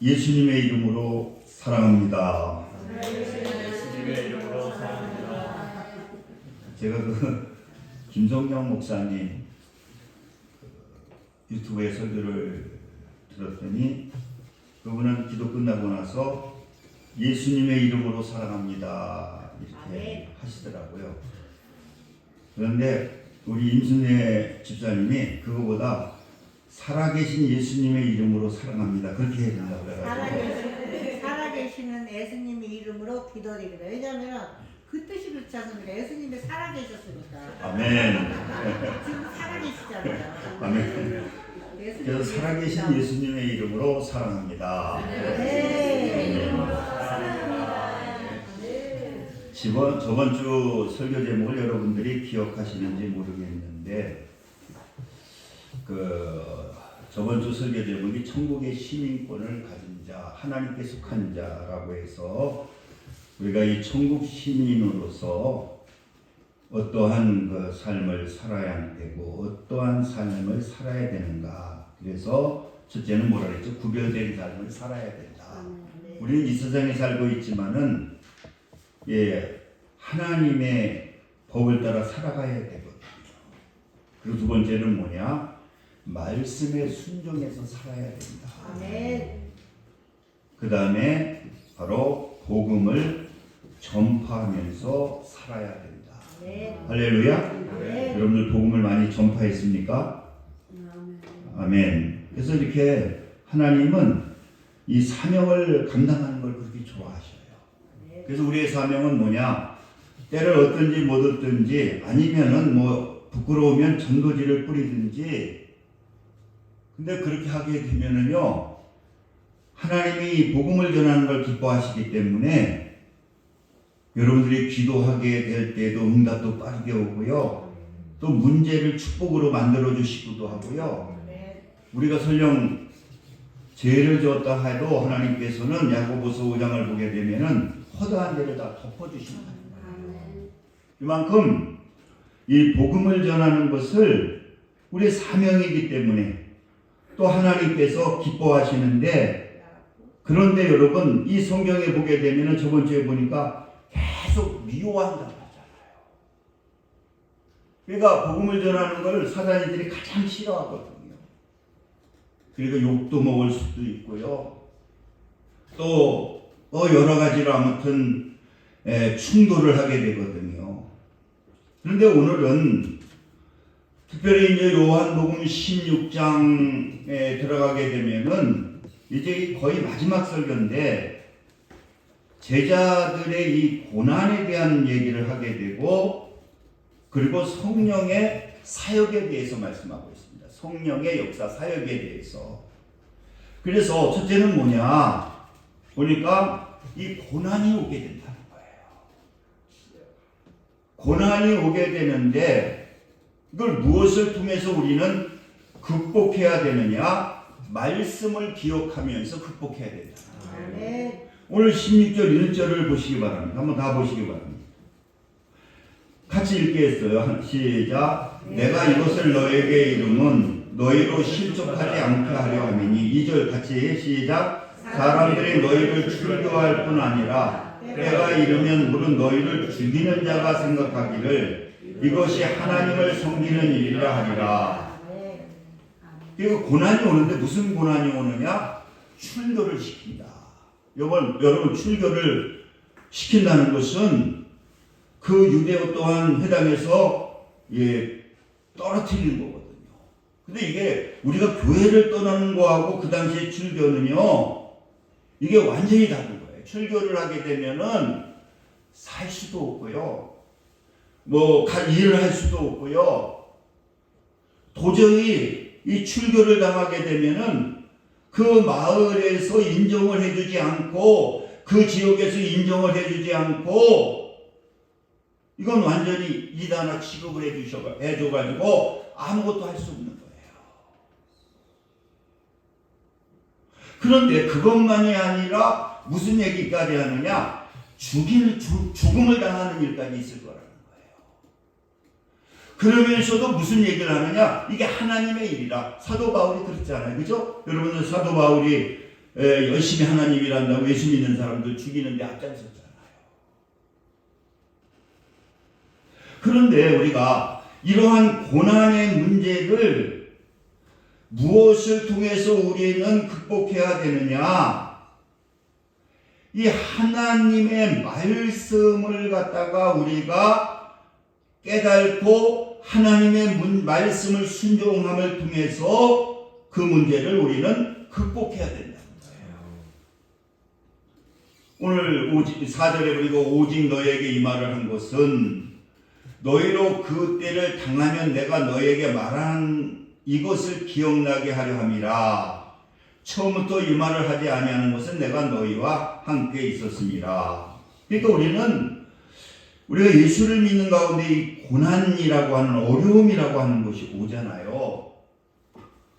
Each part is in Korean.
예수님의 이름으로 사랑합니다. 예수님의 이름으로 사랑합니다. 제가 김성령 목사님 유튜브에 설교를 들었더니 그분은 기도 끝나고 나서 예수님의 이름으로 사랑합니다 이렇게 하시더라고요. 그런데 우리 임순애 집사님이 그거보다 살아계신 예수님의 이름으로 사랑합니다 그렇게 해야 된다고 그래가지고 살아계시는 예수님의 이름으로 기도드립니다. 왜냐하면 그 뜻이 그렇지 않습니까? 예수님이 살아계셨으니까. 아멘. 지금 살아계시잖아요. 아멘. 그래서 살아계신 예수님의 이름으로 사랑합니다. 네. 저번 주 설교 제목을 여러분들이 기억하시는지 모르겠는데 저번 주 설교 제목이 천국의 시민권을 가진 자, 하나님께 속한 자라고 해서 우리가 이 천국 시민으로서 어떠한 그 삶을 살아야 되고 어떠한 삶을 살아야 되는가. 그래서 첫째는 뭐라 그랬죠? 구별된 삶을 살아야 된다. 우리는 이 세상에 살고 있지만은 하나님의 법을 따라 살아가야 되거든요. 그리고 두 번째는 뭐냐? 말씀에 순종해서 살아야 된다. 아멘. 그 다음에 바로 복음을 전파하면서 살아야 된다. 네. 할렐루야. 네. 여러분들 복음을 많이 전파했습니까? 아멘. 그래서 이렇게 하나님은 이 사명을 감당하는 걸 그렇게 좋아하셔요. 그래서 우리의 사명은 뭐냐? 때를 얻든지 못 얻든지 아니면은 뭐 부끄러우면 전도지를 뿌리든지. 근데 그렇게 하게 되면은요, 하나님이 복음을 전하는 걸 기뻐하시기 때문에 여러분들이 기도하게 될 때도 응답도 빠르게 오고요. 또 문제를 축복으로 만들어 주시기도 하고요. 우리가 설령 죄를 지었다 해도 하나님께서는 야고보서 5장을 보게 되면은 허다한 죄를 다 덮어주신다. 이만큼 이 복음을 전하는 것을 우리의 사명이기 때문에 또 하나님께서 기뻐하시는데, 그런데 여러분 이 성경에 보게 되면은 저번 주에 보니까 계속 미워한다고 하잖아요. 그러니까 복음을 전하는 걸 사단이들이 가장 싫어하거든요. 그리고 욕도 먹을 수도 있고요. 또 여러 가지로 아무튼 충돌을 하게 되거든요. 그런데 오늘은 특별히 이제 요한복음 16장에 들어가게 되면은 이제 거의 마지막 설교인데 제자들의 이 고난에 대한 얘기를 하게 되고, 그리고 성령의 사역에 대해서 말씀하고 있습니다. 성령의 역사 사역에 대해서. 그래서 첫째는 뭐냐 보니까 이 고난이 오게 된다는 거예요. 고난이 오게 되는데 이걸 무엇을 통해서 우리는 극복해야 되느냐? 말씀을 기억하면서 극복해야 된다. 네. 오늘 16절 1절을 보시기 바랍니다. 한번 다 보시기 바랍니다. 같이 읽겠어요. 시작. 내가 이것을 너에게 이름은 너희로 실족하지 않게 하려 함이니. 2절 같이 시작. 사람들이 너희를 출교할 뿐 아니라 때가 이르면 물은 너희를 죽이는 자가 생각하기를 이것이 하나님을 섬기는 일이라 하리라. 그리고 고난이 오는데 무슨 고난이 오느냐? 출교를 시킨다. 여러분 출교를 시킨다는 것은 그 유대 또한 회당에서 떨어뜨리는 거거든요. 근데 이게 우리가 교회를 떠나는 거하고 그 당시에 출교는요, 이게 완전히 다른 거예요. 출교를 하게 되면은 살 수도 없고요, 뭐 일을 할 수도 없고요. 도저히 이 출교를 당하게 되면은 그 마을에서 인정을 해주지 않고 그 지역에서 인정을 해주지 않고 이건 완전히 이단화 취급을 해줘가지고 아무것도 할 수 없는 거예요. 그런데 그것만이 아니라 무슨 얘기까지 하느냐? 죽음을 당하는 일까지 있을 거라는 거예요. 그러면서도 무슨 얘기를 하느냐? 이게 하나님의 일이라. 사도 바울이 그랬잖아요. 그죠? 여러분들 사도 바울이 열심히 하나님 일한다고 예수 믿는 사람들 죽이는데 앞장섰잖아요. 그런데 우리가 이러한 고난의 문제를 무엇을 통해서 우리는 극복해야 되느냐? 이 하나님의 말씀을 갖다가 우리가 깨닫고 하나님의 말씀을 순종함을 통해서 그 문제를 우리는 극복해야 된다는 거예요. 오늘 4절에 그리고 오직 너에게 이 말을 한 것은 너희로 그 때를 당하면 내가 너에게 말한 이것을 기억나게 하려 함이라. 처음부터 이 말을 하지 아니하는 것은 내가 너희와 함께 있었습니다. 그러니까 우리가 예수를 믿는 가운데 이 고난이라고 하는 어려움이라고 하는 것이 오잖아요.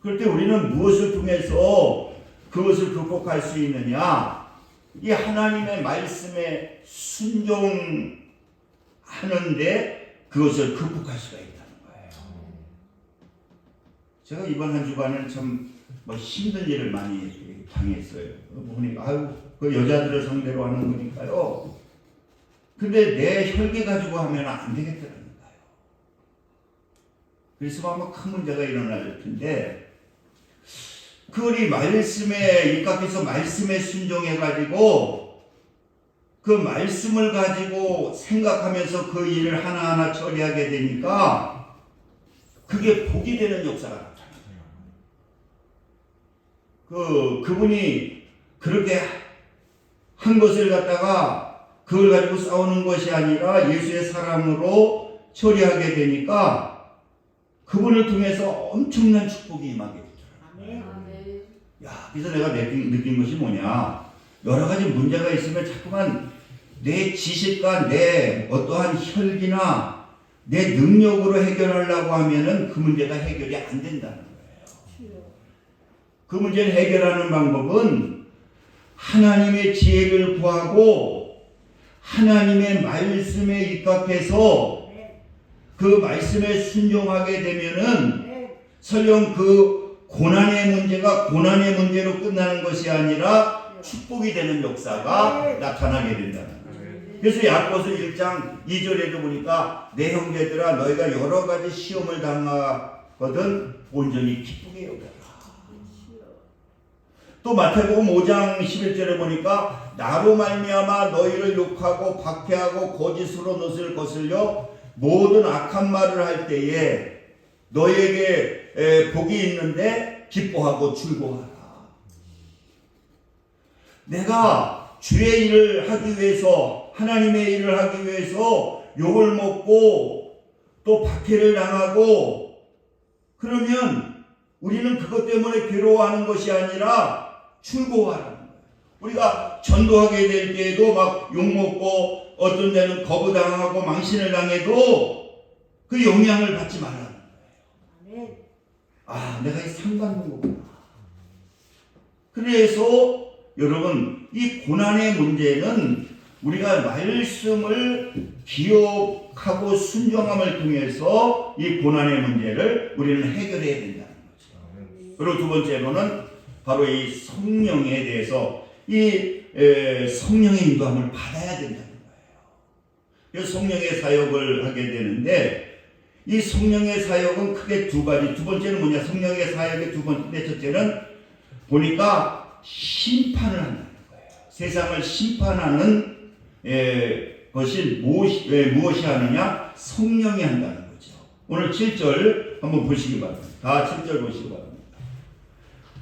그럴 때 우리는 무엇을 통해서 그것을 극복할 수 있느냐? 이 하나님의 말씀에 순종하는데 그것을 극복할 수가 있다는 거예요. 제가 이번 한 주간은 참 힘든 일을 많이 당했어요. 보니까 그 여자들을 상대로 하는 거니까요. 근데 내 혈기 가지고 하면 안 되겠더라는 거예요. 그래서 아마 큰 문제가 일어날 텐데 그걸 이 말씀에 입각해서 말씀에 순종해가지고 그 말씀을 가지고 생각하면서 그 일을 하나하나 처리하게 되니까 그게 복이 되는 역사가 나타나요. 그분이 그렇게 한 것을 갖다가 그걸 가지고 싸우는 것이 아니라 예수의 사랑으로 처리하게 되니까 그분을 통해서 엄청난 축복이 임하게 되더라고요. 야, 그래서 내가 느낀 것이 뭐냐? 여러 가지 문제가 있으면 자꾸만 내 지식과 내 어떠한 혈기나 내 능력으로 해결하려고 하면은 그 문제가 해결이 안 된다는 거예요. 그 문제를 해결하는 방법은 하나님의 지혜를 구하고 하나님의 말씀에 입각해서 그 말씀에 순종하게 되면은 설령 그 고난의 문제가 고난의 문제로 끝나는 것이 아니라 축복이 되는 역사가 나타나게 된다는 거예요. 그래서 야고보서 1장 2절에도 보니까 내 형제들아 너희가 여러 가지 시험을 당하거든 온전히 기쁘게 여겨라. 또 마태복음 5장 11절에 보니까 나로 말미암아 너희를 욕하고 박해하고 거짓으로 너희를 거슬려 모든 악한 말을 할 때에 너희에게 복이 있는데 기뻐하고 즐거워하라. 내가 주의 일을 하기 위해서 하나님의 일을 하기 위해서 욕을 먹고 또 박해를 당하고 그러면 우리는 그것 때문에 괴로워하는 것이 아니라 즐거워하라는 거예요. 우리가 전도하게 될 때에도 막 욕먹고 어떤 데는 거부당하고 망신을 당해도 그 영향을 받지 말라는 거예요. 아, 내가 이 상 받는 거구나. 그래서 여러분 이 고난의 문제는 우리가 말씀을 기억하고 순종함을 통해서 이 고난의 문제를 우리는 해결해야 된다는 거죠. 그리고 두 번째로는 바로 이 성령에 대해서 이 성령의 인도함을 받아야 된다는 거예요. 그래서 성령의 사역을 하게 되는데 이 성령의 사역은 크게 두 가지. 두 번째는 뭐냐? 성령의 사역의 두 번째, 첫째는 보니까 심판을 한다는 거예요. 세상을 심판하는 것이 무엇이 하느냐? 성령이 한다는 거죠. 오늘 7절 한번 보시기 바랍니다. 다 7절 보시기 바랍니다.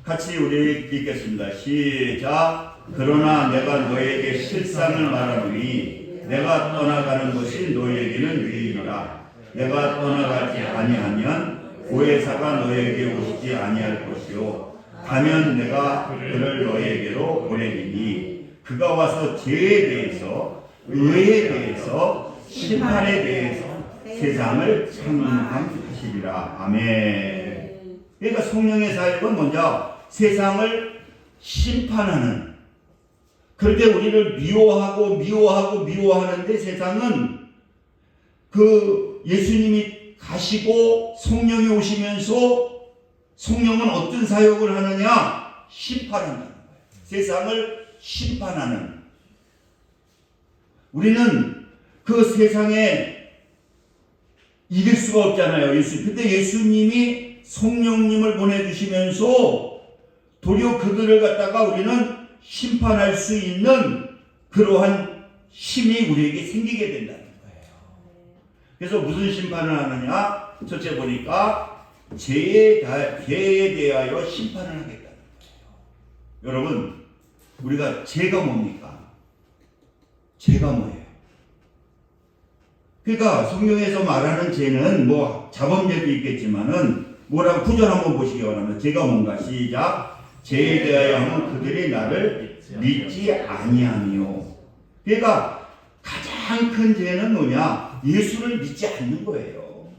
같이 우리 읽겠습니다. 시작. 그러나 내가 너에게 실상을 말하노니 내가 떠나가는 것이 너에게는 유익이라. 내가 떠나가지 아니하면 보혜사가 너에게 오시지 아니할 것이요 가면 내가 그를 너에게로 보내리니 그가 와서 죄에 대해서 의에 대해서 심판에 대해서 세상을 창림하시리라. 아멘. 그러니까 성령의 사역은 먼저 세상을 심판하는, 그런데 우리를 미워하는데 세상은 그 예수님이 가시고 성령이 오시면서 성령은 어떤 사역을 하느냐? 심판한다는 거예요. 세상을 심판하는, 우리는 그 세상에 이길 수가 없잖아요. 근데 예수님이 성령님을 보내주시면서 도리어 그들을 갖다가 우리는 심판할 수 있는 그러한 힘이 우리에게 생기게 된다는 거예요. 그래서 무슨 심판을 하느냐? 첫째 보니까 죄에 대하여 심판을 하겠다는 거예요. 여러분, 우리가 죄가 뭡니까? 죄가 뭐예요? 그러니까 성경에서 말하는 죄는 뭐 자범죄도 있겠지만은 뭐라고 구절 한번 보시기 바랍니다. 죄가 뭔가? 시작. 죄에 대하여 하면 그들이 나를 믿지 아니하며. 그러니까 가장 큰 죄는 뭐냐? 예수를 믿지 않는 거예요.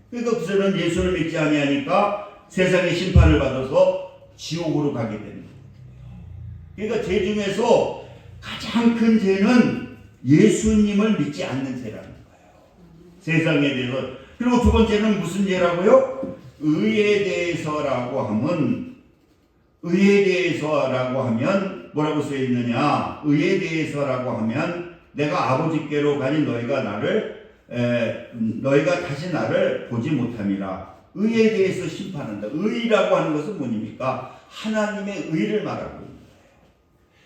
그러니까 그들은 예수를 믿지 아니하니까 세상의 심판을 받아서 지옥으로 가게 됩니다. 그러니까 죄 중에서 가장 큰 죄는 예수님을 믿지 않는 죄라는 거예요. 세상에 대해서. 그리고 두 번째는 무슨 죄라고요? 의에 대해서라고 하면, 의에 대해서라고 하면 뭐라고 쓰여 있느냐? 의에 대해서라고 하면 내가 아버지께로 가니 너희가 다시 나를 보지 못함이라. 의에 대해서 심판한다. 의라고 하는 것은 뭐입니까? 하나님의 의를 말하고 있는 거예요.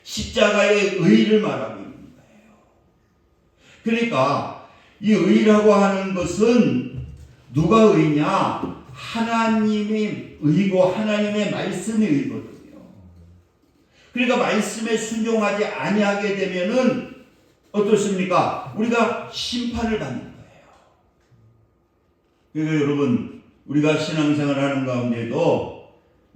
십자가의 의를 말하고 있는 거예요. 그러니까 이 의라고 하는 것은 누가 의냐? 하나님의 의고 하나님의 말씀의 의거든요. 그러니까 말씀에 순종하지 아니하게 되면은 어떻습니까? 우리가 심판을 받는 거예요. 그러니까 여러분, 우리가 신앙생활을 하는 가운데도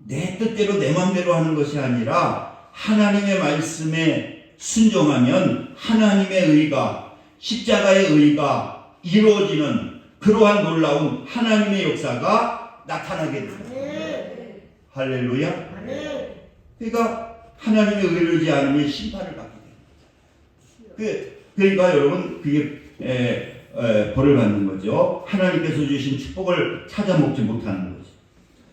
내 뜻대로 내 마음대로 하는 것이 아니라 하나님의 말씀에 순종하면 하나님의 의가, 십자가의 의가 이루어지는 그러한 놀라운 하나님의 역사가 나타나게 됩니다. 할렐루야. 그러니까 하나님의 의를 의지 않으면 심판을 받게 됩니다. 그러니까 여러분, 그게 벌을 받는 거죠. 하나님께서 주신 축복을 찾아 먹지 못하는 거죠.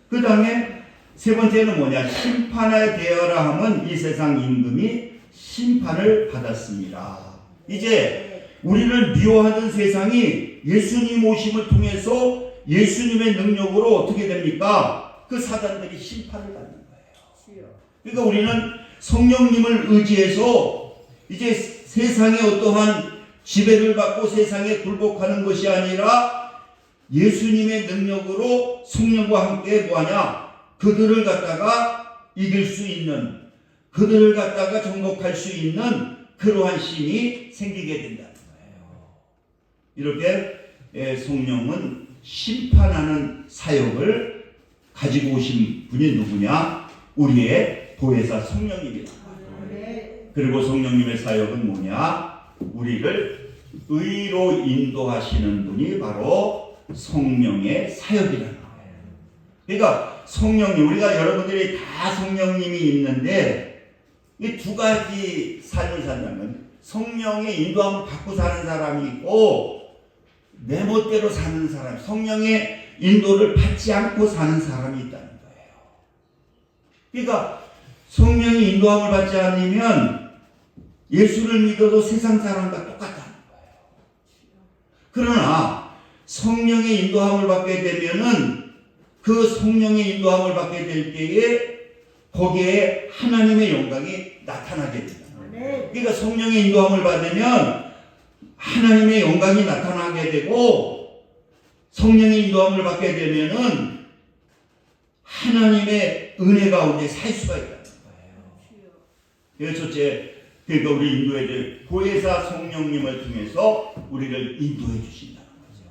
그 다음에 세 번째는 뭐냐? 심판에 대하라 하면 이 세상 임금이 심판을 받았습니다. 이제 우리를 미워하는 세상이 예수님 오심을 통해서 예수님의 능력으로 어떻게 됩니까? 그 사단들이 심판을 받는 거예요. 그러니까 우리는 성령님을 의지해서 이제 세상의 어떠한 지배를 받고 세상에 굴복하는 것이 아니라 예수님의 능력으로 성령과 함께 뭐하냐? 그들을 갖다가 이길 수 있는, 그들을 갖다가 정복할 수 있는 그러한 힘이 생기게 된다는 거예요. 이렇게 성령은 심판하는 사역을 가지고 오신 분이 누구냐? 우리의 보혜사 성령님이다. 그리고 성령님의 사역은 뭐냐? 우리를 의로 인도하시는 분이 바로 성령의 사역이라는 거예요. 그러니까 성령님, 우리가 여러분들이 다 성령님이 있는데 이 두 가지 삶을 산다면 성령의 인도함을 받고 사는 사람이 있고 내 멋대로 사는 사람, 성령의 인도를 받지 않고 사는 사람이 있다는 거예요. 그러니까 성령의 인도함을 받지 않으면 예수를 믿어도 세상 사람과 똑같다는 거예요. 그러나 성령의 인도함을 받게 되면은 그 성령의 인도함을 받게 될 때에 거기에 하나님의 영광이 나타나게 됩니다. 그러니까 성령의 인도함을 받으면 하나님의 영광이 나타나게 되고 성령의 인도함을 받게 되면은 하나님의 은혜 가운데 살 수가 있다는 거예요. 그래서 첫째, 그러니까 우리 인도해 줄 보혜사 성령님을 통해서 우리를 인도해 주신다는 거죠.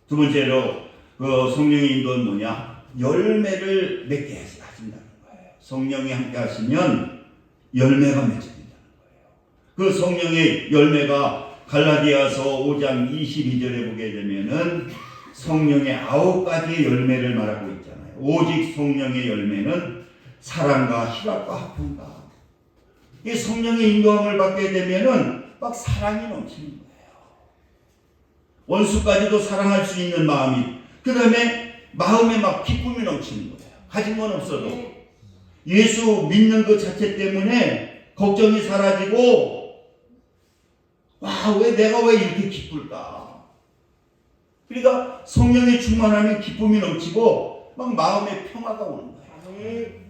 두 번째로 그 성령의 인도는 뭐냐? 열매를 맺게 하신다는 거예요. 성령이 함께 하시면 열매가 맺어진다는 거예요. 그 성령의 열매가 갈라디아서 5장 22절에 보게 되면은 성령의 9가지의 열매를 말하고 있잖아요. 오직 성령의 열매는 사랑과 희락과 화평과. 이 성령의 인도함을 받게 되면은 막 사랑이 넘치는 거예요. 원수까지도 사랑할 수 있는 마음이, 그 다음에 마음에 막 기쁨이 넘치는 거예요. 가진 건 없어도. 예수 믿는 것 자체 때문에 걱정이 사라지고 왜 내가 왜 이렇게 기쁠까? 그러니까 성령의 충만함에 기쁨이 넘치고 막 마음에 평화가 오는 거예요.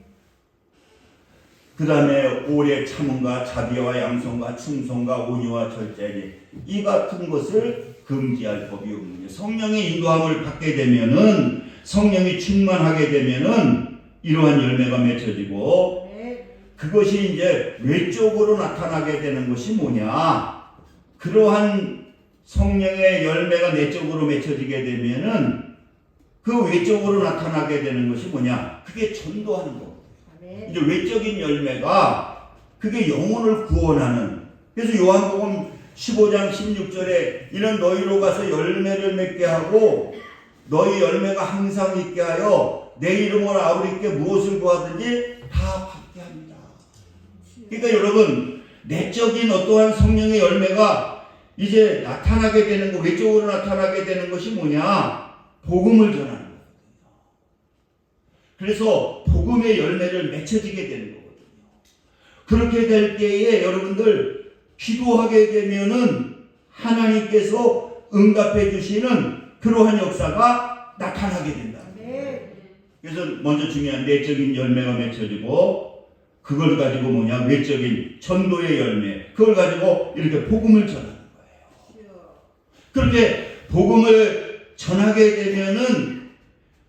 그 다음에 오래 참음과 자비와 양성과 충성과 온유와 절제니 이 같은 것을 금지할 법이 없는 거예요. 성령의 인도함을 받게 되면은, 성령이 충만하게 되면은 이러한 열매가 맺혀지고, 그것이 이제 외적으로 나타나게 되는 것이 뭐냐? 그러한 성령의 열매가 내적으로 맺혀지게 되면은 그 외적으로 나타나게 되는 것이 뭐냐? 그게 전도하는 거. 이제 외적인 열매가 그게 영혼을 구원하는. 그래서 요한복음 15장 16절에 이런 너희로 가서 열매를 맺게 하고 너희 열매가 항상 있게 하여 내 이름으로 아버지께 무엇을 구하든지 다 받게 합니다. 그러니까 여러분, 내적인 어떠한 성령의 열매가 이제 나타나게 되는 거, 외적으로 나타나게 되는 것이 뭐냐? 복음을 전하는 거예요. 그래서 복음의 열매를 맺혀지게 되는 거거든요. 그렇게 될 때에 여러분들 기도하게 되면은 하나님께서 응답해 주시는 그러한 역사가 나타나게 된다. 그래서 먼저 중요한 내적인 열매가 맺혀지고, 그걸 가지고 뭐냐? 외적인 전도의 열매, 그걸 가지고 이렇게 복음을 전하는 거예요. 그렇게 복음을 전하게 되면은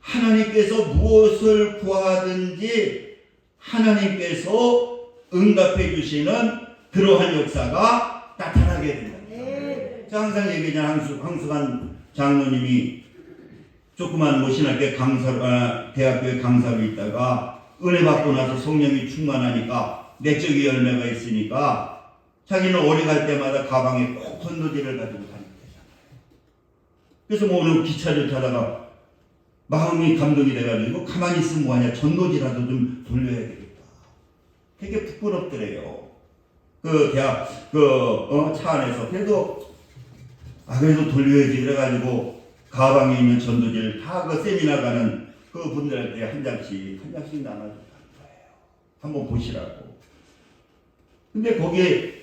하나님께서 무엇을 구하든지 하나님께서 응답해 주시는 그러한 역사가 나타나게 된다. 제가 항상 얘기하는 황수관 장로님이 조그만 신학교 대학교에 강사로 있다가 은혜 받고 나서 성령이 충만하니까 내적인 열매가 있으니까 자기는 어디 갈 때마다 가방에 꼭 전도지를 가지고 다니잖아요. 그래서 어느 기차를 타다가 마음이 감동이 돼가지고 가만히 있으면 뭐하냐, 전도지라도 좀 돌려야 되겠다. 되게 부끄럽더래요. 그 대학 차 안에서 그래도 돌려야지 그래가지고 가방에 있는 전도지를 다 그 세미나 가는 그 분들한테 한 장씩 나눠줬다는 거예요. 한번 보시라고. 근데 거기에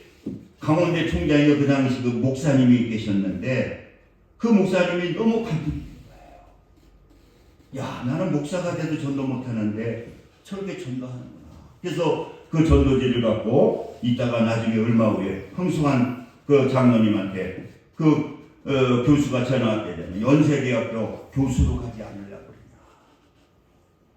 강원대 총장이 그 당시 그 목사님이 계셨는데 그 목사님이 너무 감동이 된 거예요. 야, 나는 목사가 돼도 전도 못하는데 저렇게 전도하는구나. 그래서 그 전도지를 갖고 있다가 나중에 얼마 후에 황수환 그 장로님한테 교수가 전화하게 되면 연세대학교 교수로 가지 않으려고 그러냐.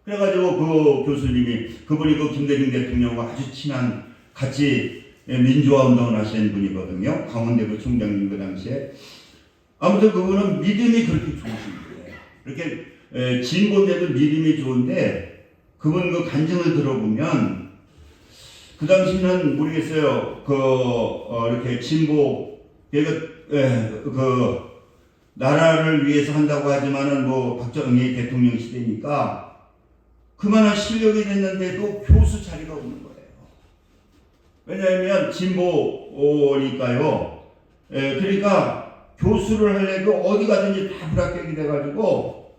그래가지고 그 교수님이, 그분이 그 김대중 대통령과 아주 친한, 같이 민주화 운동을 하시는 분이거든요. 강원대 그 총장님 그 당시에. 아무튼 그분은 믿음이 그렇게 좋으신 거예요. 이렇게 진보인데도 믿음이 좋은데, 그분 그 간증을 들어보면 그 당시는 모르겠어요. 이렇게 진보, 나라를 위해서 한다고 하지만은 박정희 대통령 시대니까 그만한 실력이 됐는데도 교수 자리가 없는 거예요. 왜냐하면 진보니까요. 그러니까 교수를 하려도 어디 가든지 다 불합격이 돼가지고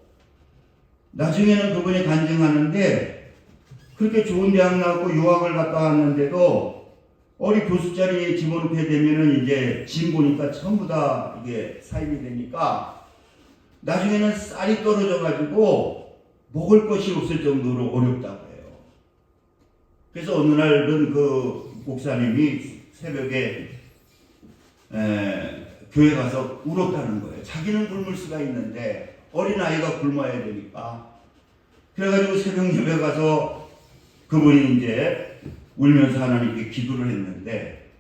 나중에는 그분이 간증하는데 그렇게 좋은 대학 나왔고 유학을 갔다 왔는데도 어디 교수 자리에 집어넣게 되면은 이제 진보니까 전부 다 이게 사입이 되니까 나중에는 쌀이 떨어져가지고 먹을 것이 없을 정도로 어렵다고 해요. 그래서 어느 날은 그 목사님이 새벽에 교회 가서 울었다는 거예요. 자기는 굶을 수가 있는데 어린아이가 굶어야 되니까. 그래가지고 새벽 예배 가서 그분이 이제 울면서 하나님께 기도를 했는데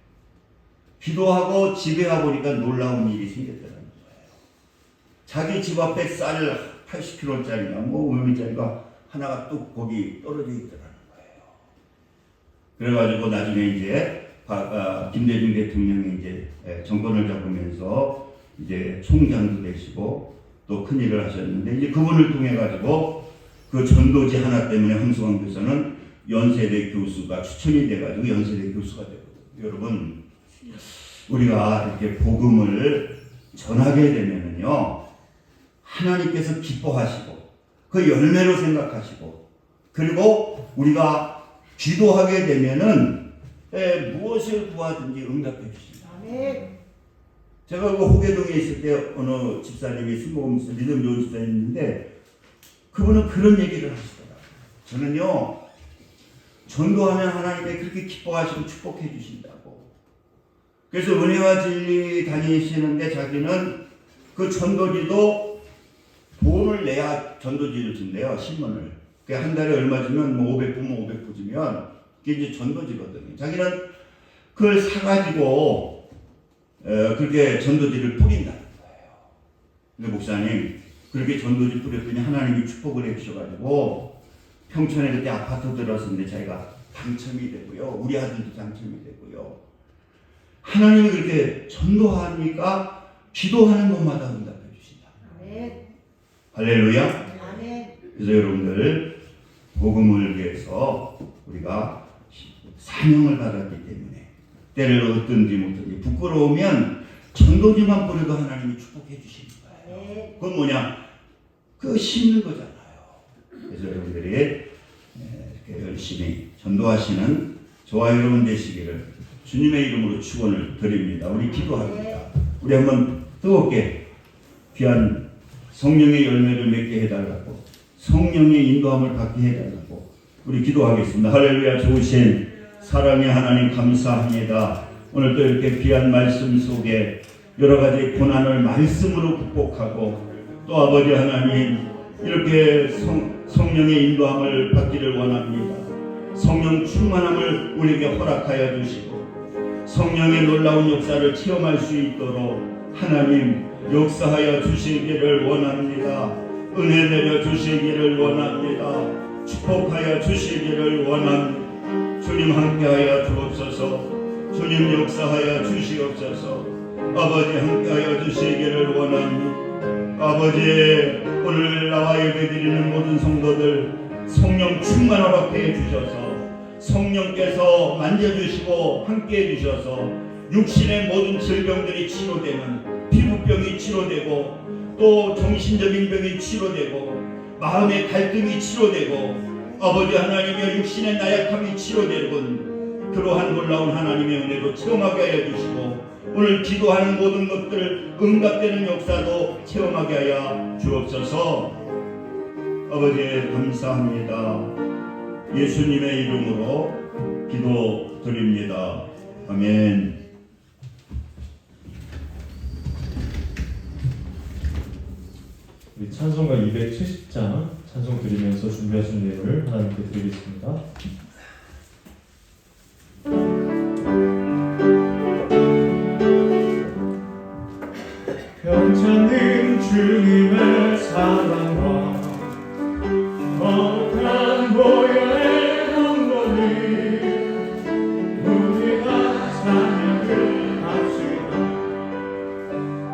기도하고 집에 가보니까 놀라운 일이 생겼다는 거예요. 자기 집 앞에 쌀 80kg짜리나 얼마짜리가 하나가 뚝 거기 떨어져 있더라는 거예요. 그래가지고 나중에 이제 김대중 대통령이 이제 정권을 잡으면서 이제 총장도 되시고 또 큰일을 하셨는데 이제 그분을 통해 가지고 그 전도지 하나 때문에 황수광 교사는 연세대 교수가 추천이 돼가지고 연세대 교수가 되거든요. 여러분, 우리가 이렇게 복음을 전하게 되면은요, 하나님께서 기뻐하시고, 그 열매로 생각하시고, 그리고 우리가 기도하게 되면은 무엇을 구하든지 응답해 주신다. 아멘. 제가 그 호계동에 있을 때 어느 집사님이 순복음 믿음 좋은 집사님인데 그분은 그런 얘기를 하시더라고요. 저는요 전도하면 하나님이 그렇게 기뻐하시고 축복해 주신다고. 그래서 은혜와 진리 다니시는데 자기는 그 전도지도 돈을 내야 전도지를 준대요. 신문을. 한 달에 얼마 주면 뭐 500부면 500부 주면 그게 이제 전도지거든요. 자기는 그걸 사가지고 그렇게 전도지를 뿌린다는 거예요. 근데 목사님 그렇게 전도지 뿌렸더니 하나님이 축복을 해주셔가지고 평촌에 그때 아파트 들었었는데 자기가 당첨이 되고요. 우리 아들도 당첨이 되고요. 하나님이 그렇게 전도하니까 기도하는 것마다 응답해 주신다. 아멘. 할렐루야. 아멘. 그래서 여러분들 복음을 위해서 우리가 사명을 받았기 때문에 때를 얻든지 못든지 부끄러우면 전도지만 뿌려도 하나님이 축복해 주시는 거예요. 아멘. 그건 뭐냐? 그 심는 거잖아요. 그래서 여러분들이 이렇게 열심히 전도하시는 저와 여러분 되시기를 주님의 이름으로 축원을 드립니다. 우리 기도합니다. 우리 한번 뜨겁게 귀한 성령의 열매를 맺게 해달라고, 성령의 인도함을 받게 해달라고 우리 기도하겠습니다. 할렐루야. 좋으신 사랑의 하나님 감사합니다. 오늘 또 이렇게 귀한 말씀 속에 여러 가지 고난을 말씀으로 극복하고 또 아버지 하나님 이렇게 성령의 인도함을 받기를 원합니다. 성령 충만함을 우리에게 허락하여 주시고 성령의 놀라운 역사를 체험할 수 있도록 하나님 역사하여 주시기를 원합니다. 은혜 내려 주시기를 원합니다. 축복하여 주시기를 원합니다. 주님 함께하여 주옵소서. 주님 역사하여 주시옵소서. 아버지 함께하여 주시기를 원합니다. 아버지 오늘 나와 예배드리는 모든 성도들 성령 충만 허락해 주셔서 성령께서 만져주시고 함께해 주셔서 육신의 모든 질병들이 치료되는 피부병이 치료되고 또 정신적인 병이 치료되고 마음의 갈등이 치료되고 아버지 하나님의 육신의 나약함이 치료되는 그러한 놀라운 하나님의 은혜도 체험하게 하여 주시고 오늘 기도하는 모든 것들 응답되는 역사도 체험하게 하여 주옵소서. 아버지 감사합니다. 예수님의 이름으로 기도드립니다. 아멘. 우리 찬송가 270장 찬송 드리면서 준비하신 예물 하나님께 드리겠습니다. 편찮는 주님의 사랑과 거룩한 보혈의 영광을 우리가 찬양을 합시다.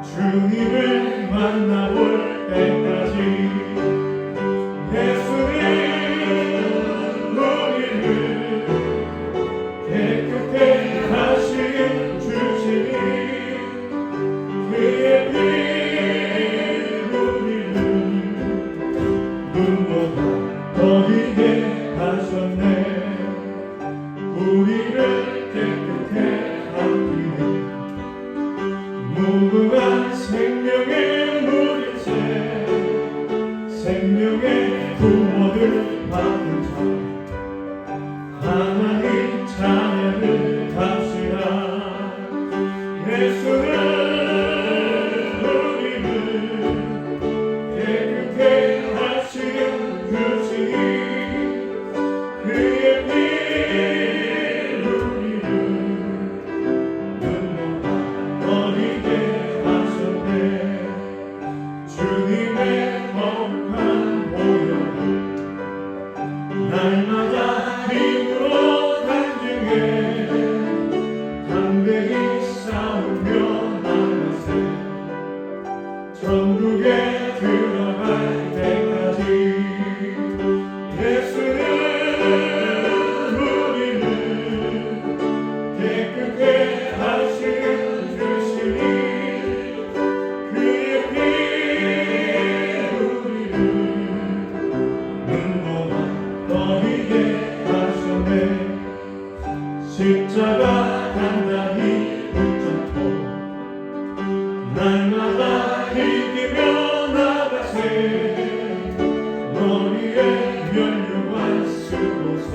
주님을 만나볼 때까지 예수님 우리를 십자가 단단히 붙잡고 날마다 이기며 나가세 너희의 면류관 쓰고서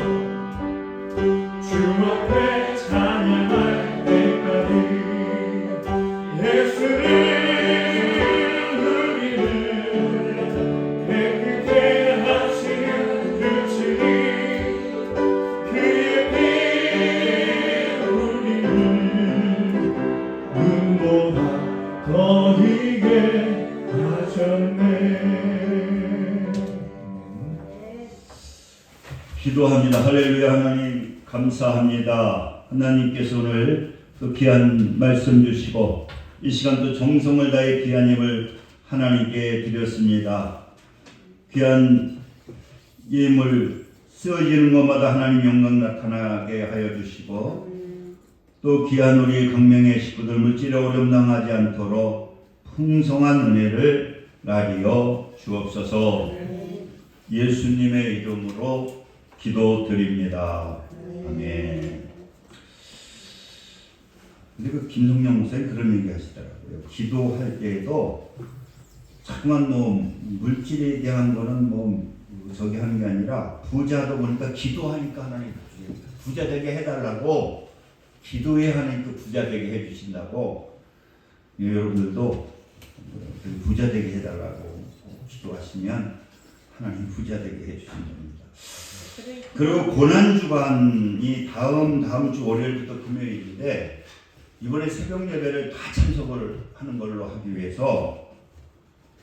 주 앞에 찬양할 때까지 예수를 우리는 깨끗게 하시는 그 증인 그의 피 우리는 눈보다 더 희게 하셨네. 기도합니다. 할렐루야. 하나님 감사합니다. 하나님께서 오늘 그 귀한 말씀 주시고 이 시간도 정성을 다해 귀한 힘을 하나님께 드렸습니다. 귀한 예물 쓰여지는 것마다 하나님 영광 나타나게 하여 주시고 또 귀한 우리 강명의 식구들 물질에 어려움 당하지 않도록 풍성한 은혜를 나리어 주옵소서. 예수님의 이름으로 기도드립니다. 아멘. 근데 그 김성령 목사님 그런 얘기 하시더라고요. 기도할 때에도 자꾸만 뭐 물질에 대한 거는 뭐 저기 하는 게 아니라 부자도 보니까 기도하니까 하나님 부자 되게 해달라고 기도해 하니까 부자 되게 해주신다고. 여러분들도 부자 되게 해달라고 기도하시면 하나님 부자 되게 해주신 겁니다. 그리고 고난주간이 다음 주 월요일부터 금요일인데 이번에 새벽 예배를 다 참석을 하는 걸로 하기 위해서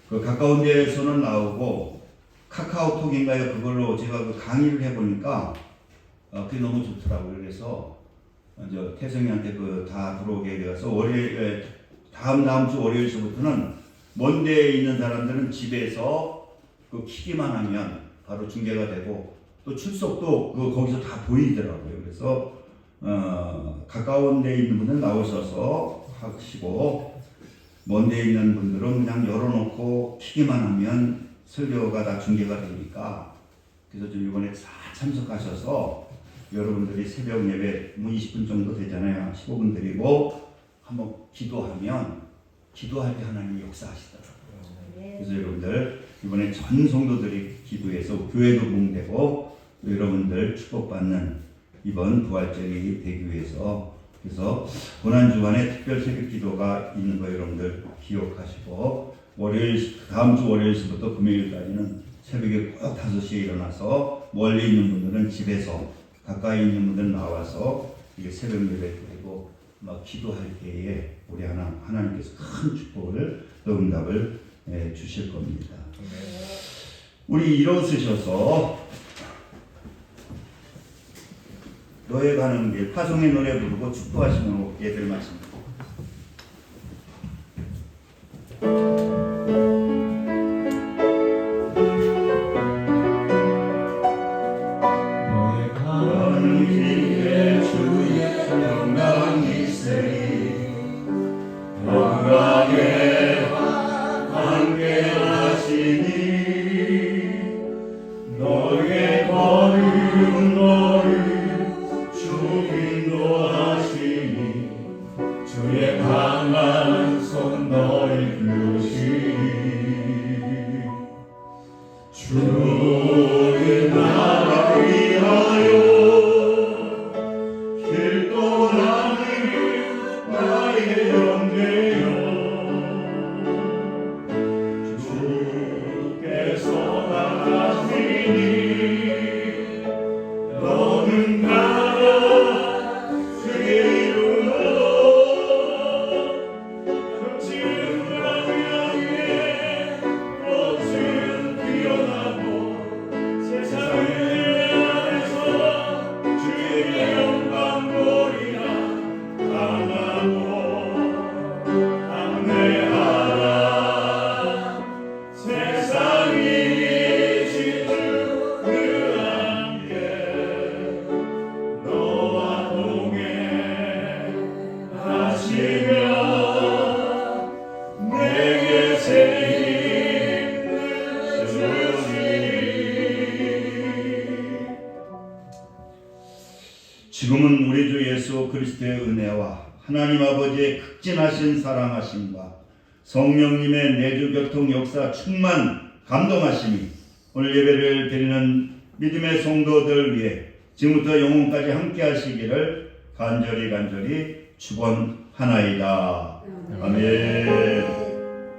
그 가까운 데에서는 나오고 카카오톡인가요? 그걸로 제가 그 강의를 해보니까 그게 너무 좋더라고요. 그래서 저 태성이한테 그 다 들어오게 되어서 월요일 다음 주 월요일서부터는 먼 데에 있는 사람들은 집에서 그 키기만 하면 바로 중계가 되고 또 출석도 그 거기서 다 보이더라고요. 그래서 가까운 데 있는 분들은 나오셔서 하시고 먼 데 있는 분들은 그냥 열어놓고 키기만 하면 설교가 다 중계가 되니까 그래서 좀 이번에 다 참석하셔서 여러분들이 새벽 예배 뭐 20분 정도 되잖아요. 15분 드리고 한번 기도하면 기도할 때 하나님이 역사하시더라고요. 그래서 여러분들 이번에 전 성도들이 기도해서 교회도 봉되고 여러분들 축복받는 이번 부활절이 되기 위해서 그래서 고난주간에 특별 새벽 기도가 있는 거 여러분들 기억하시고 다음 주 월요일부터 금요일까지는 새벽에 꼭 5시에 일어나서 멀리 있는 분들은 집에서 가까이 있는 분들은 나와서 이게 새벽 예배 드리고 막 기도할 때에 우리 하나님께서 큰 축복을 또 응답을 주실 겁니다. 우리 일어서셔서 너에 가는 길 파송의 노래 부르고 축복하시는 예들 말씀. 너의 가는 길에 주의 평강이 있으리 영광의 함께 하시니 너의 걸음 주 인도하시니 주의 강한 손 너를 이끄시니 주의 나라 위하여 길 떠나는 나의 영계여 주께서 나가시니 너는 가라 주 예수 그리스도의 은혜와 하나님 아버지의 극진하신 사랑하심과 성령님의 내주교통 역사 충만 감동하심이 오늘 예배를 드리는 믿음의 성도들 위해 지금부터 영혼까지 함께 하시기를 간절히 축원하나이다. 아멘.